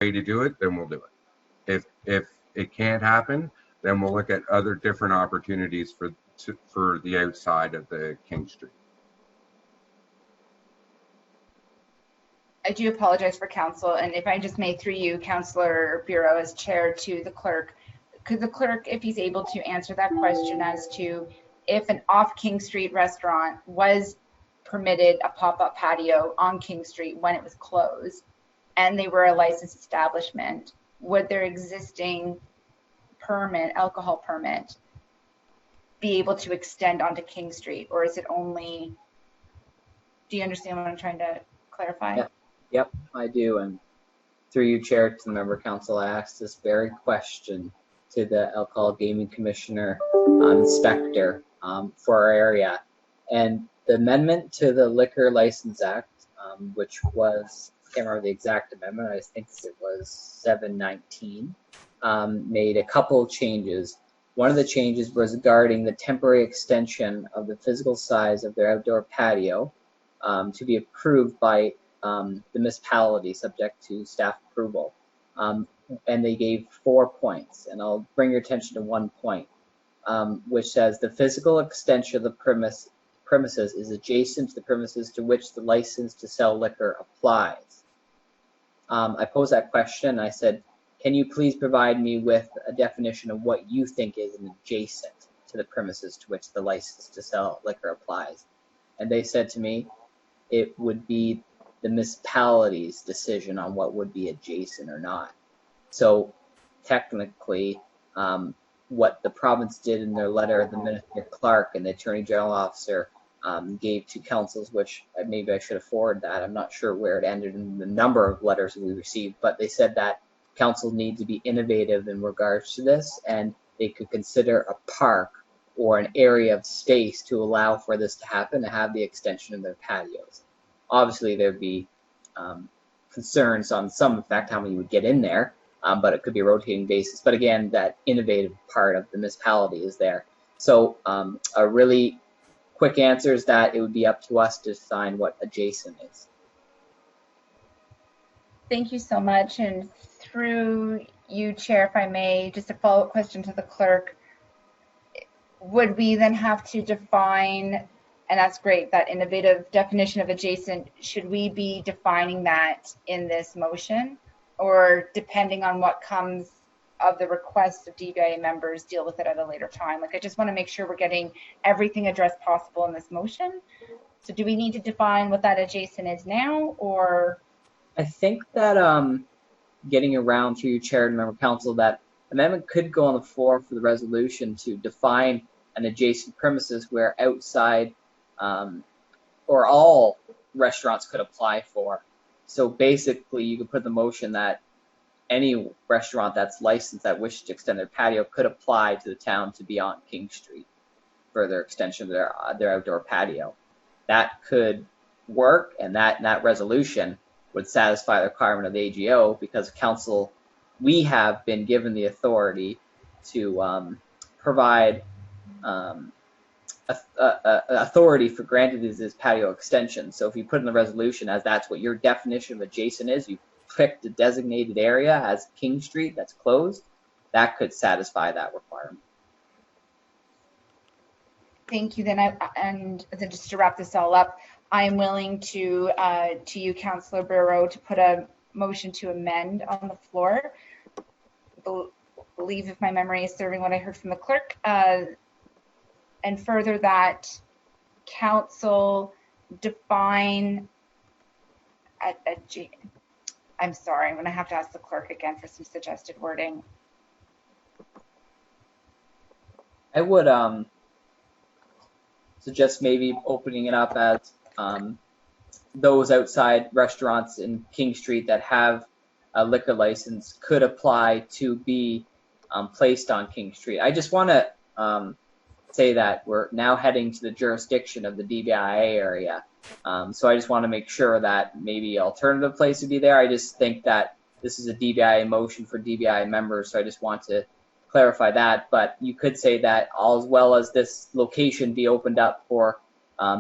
way to do it, then we'll do it. If it can't happen, then we'll look at other different opportunities for the outside of the King Street. I do apologize for council, and if I just may, through you, Councillor Bureau, as chair, to the clerk, could the clerk, if he's able to answer that question as to if an off King Street restaurant was permitted a pop-up patio on King Street when it was closed and they were a licensed establishment, would their existing permit, alcohol permit, be able to extend onto King Street, or is it only, do you understand what I'm trying to clarify? Yep, I do. And through you, Chair, to the member council, I asked this very question to the Alcohol Gaming Commissioner inspector for our area. And the amendment to the Liquor License Act, which was, I can't remember the exact amendment, I think it was 719, made a couple of changes. One of the changes was regarding the temporary extension of the physical size of their outdoor patio to be approved by the municipality, subject to staff approval. And they gave 4 points, and I'll bring your attention to 1 point, which says the physical extension of the premises is adjacent to the premises to which the license to sell liquor applies. I posed that question. I said, can you please provide me with a definition of what you think is an adjacent to the premises to which the license to sell liquor applies? And they said to me, it would be the municipality's decision on what would be adjacent or not. So technically, what the province did in their letter, the Minister Clark and the Attorney General Officer gave to councils, which maybe I should have forwarded that. I'm not sure where it ended in the number of letters we received, but they said that council need to be innovative in regards to this, and they could consider a park or an area of space to allow for this to happen, to have the extension of their patios. Obviously, there'd be concerns on some effect how many would get in there, but it could be a rotating basis. But again, that innovative part of the municipality is there. So a really quick answer is that it would be up to us to define what adjacent is. Thank you so much. And through you, Chair, if I may, just a follow-up question to the clerk. Would we then have to define, and that's great, that innovative definition of adjacent, should we be defining that in this motion? Or depending on what comes of the requests of DBIA members, deal with it at a later time? Like, I just want to make sure we're getting everything addressed possible in this motion. So do we need to define what that adjacent is now, or? I think that getting around through your chair and member council, that amendment could go on the floor for the resolution to define an adjacent premises where outside or all restaurants could apply for. So basically, you could put the motion that any restaurant that's licensed that wishes to extend their patio could apply to the town to be on King Street for their extension of their outdoor patio. That could work, and that resolution would satisfy the requirement of the AGO, because council, we have been given the authority to provide authority for granted this patio extension. So if you put in the resolution as that's what your definition of adjacent is, you picked a designated area as King Street that's closed, that could satisfy that requirement. Thank you. Then and then just to wrap this all up, I am willing to you, Councillor Bureau, to put a motion to amend on the floor. Believe if my memory is serving what I heard from the clerk, and further that council define I'm sorry, I'm going to have to ask the clerk again for some suggested wording. I would suggest maybe opening it up as those outside restaurants in King Street that have a liquor license could apply to be placed on King Street. I just want to say that we're now heading to the jurisdiction of the DBIA area. So I just want to make sure that maybe alternative place would be there. I just think that this is a DBIA motion for DBIA members, so I just want to clarify that. But you could say that as well as this location be opened up for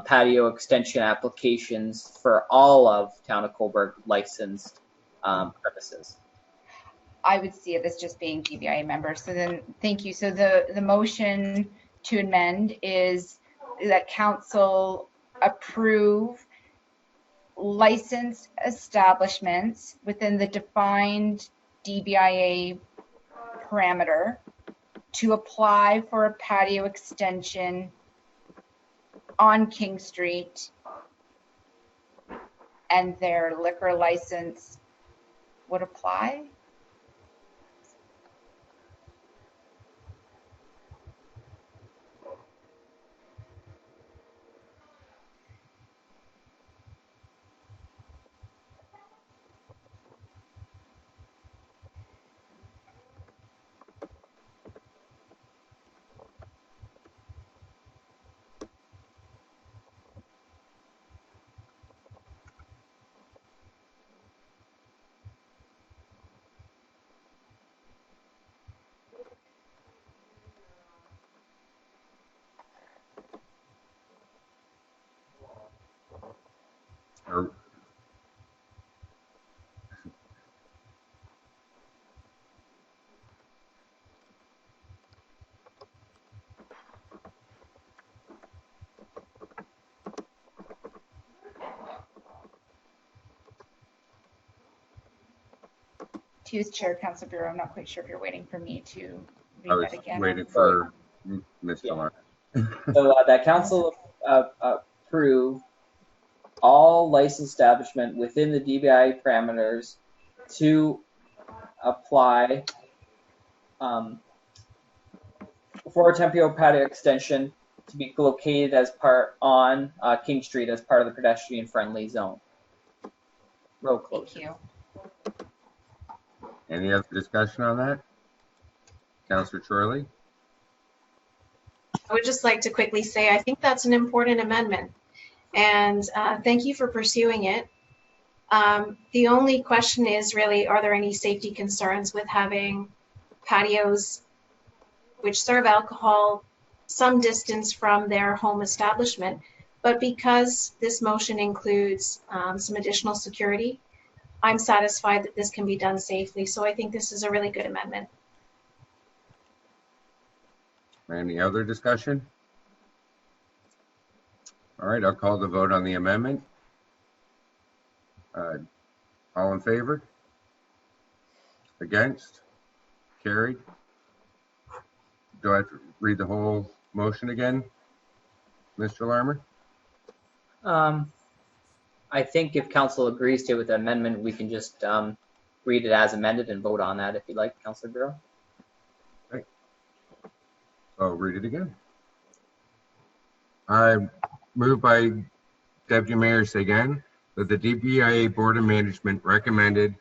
patio extension applications for all of Town of Cobourg licensed premises. I would see it as just being DBIA members. So then, thank you. So the motion to amend is that council approve licensed establishments within the defined DBIA parameter to apply for a patio extension on King Street, and their liquor license would apply. Or, To use Chair Council Bureau, I'm not quite sure if you're waiting for me to I read was that again. waiting for Mr. Yeah. Lawrence. So that council approve all licensed establishment within the DBI parameters to apply for a temporary patio extension to be located as part on King Street as part of the pedestrian friendly zone. Road closure. Thank you. Any other discussion on that? Councillor Chorley? I would just like to quickly say I think that's an important amendment, and thank you for pursuing it. The only question is really, are there any safety concerns with having patios which serve alcohol some distance from their home establishment? But because this motion includes some additional security, I'm satisfied that this can be done safely. So I think this is a really good amendment. Any other discussion? All right, I'll call the vote on the amendment. All in favor? Against? Carried? Do I have to read the whole motion again, Mr. Larmer? I think if council agrees to with the amendment, we can just read it as amended and vote on that if you'd like, Councillor Bureau. Okay. I'll read it again. I move by Deputy Mayor Seguin that the DBIA Board of Management recommended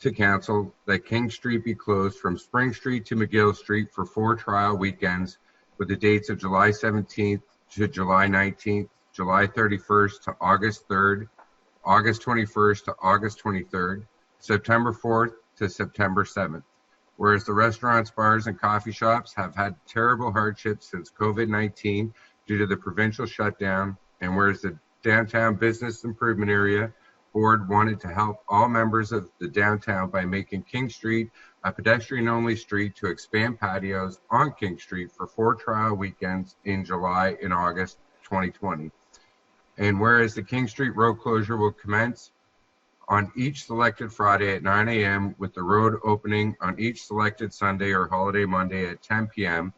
to council that King Street be closed from Spring Street to McGill Street for 4 trial weekends with the dates of July 17th to July 19th, July 31st to August 3rd, August 21st to August 23rd, September 4th to September 7th. Whereas the restaurants, bars, and coffee shops have had terrible hardships since COVID-19 due to the provincial shutdown, and whereas the Downtown Business Improvement Area Board wanted to help all members of the downtown by making King Street a pedestrian-only street to expand patios on King Street for 4 trial weekends in July and August 2020. And whereas the King Street road closure will commence on each selected Friday at 9 a.m. with the road opening on each selected Sunday or holiday Monday at 10 p.m.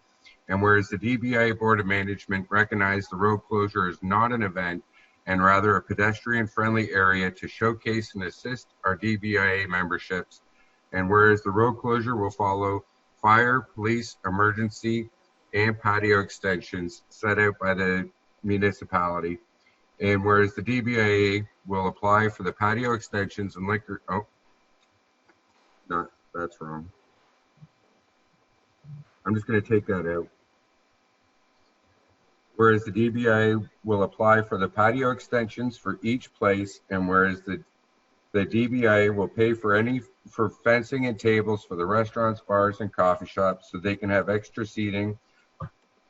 And whereas the DBIA Board of Management recognized the road closure is not an event and rather a pedestrian-friendly area to showcase and assist our DBIA memberships. And whereas the road closure will follow fire, police, emergency, and patio extensions set out by the municipality. And whereas the DBIA will apply for the patio extensions and liquor, no, that's wrong. I'm just going to take that out. Whereas the DBIA will apply for the patio extensions for each place, and whereas the DBIA will pay for fencing and tables for the restaurants, bars, and coffee shops so they can have extra seating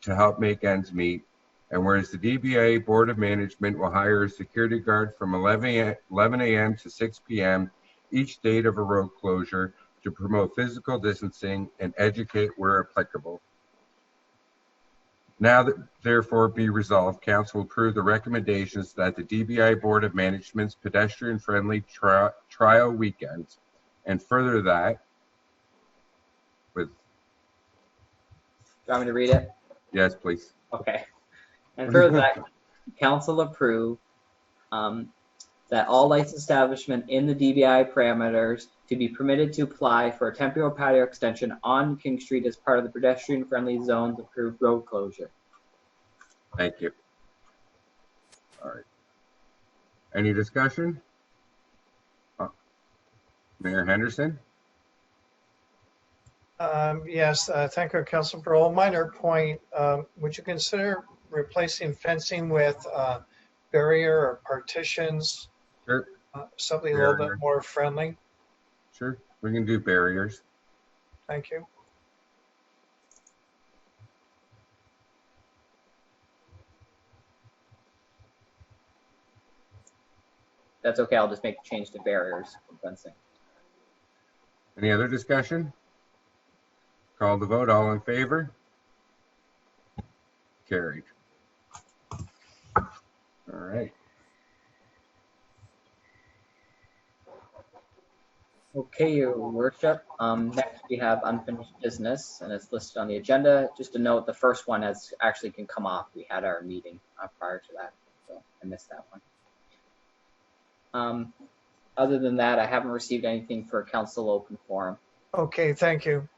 to help make ends meet. And whereas the DBIA Board of Management will hire a security guard from 11 a.m. to 6 p.m. each date of a road closure to promote physical distancing and educate where applicable. Now that therefore be resolved, Council will approve the recommendations that the DBI Board of Management's pedestrian-friendly trial weekends, and further that with... Do you want me to read it? Yes, please. Okay. And further that, Council approve that all licensed establishment in the DBI parameters to be permitted to apply for a temporary patio extension on King Street as part of the pedestrian-friendly zone's approved road closure. Thank you. All right. Any discussion? Mayor Henderson? Yes, thank you, Councilor Burrow. Minor point, would you consider replacing fencing with barrier or partitions? Sure. Something a little bit more friendly? Sure, we can do barriers. Thank you. That's okay, I'll just make the change to barriers from fencing. Any other discussion? Call the vote, all in favor? Carried. All right. Okay, Your Worship. Next we have unfinished business, and it's listed on the agenda. Just to note, the first one has actually can come off. We had our meeting prior to that, so I missed that one. Other than that, I haven't received anything for council open forum. Okay, thank you.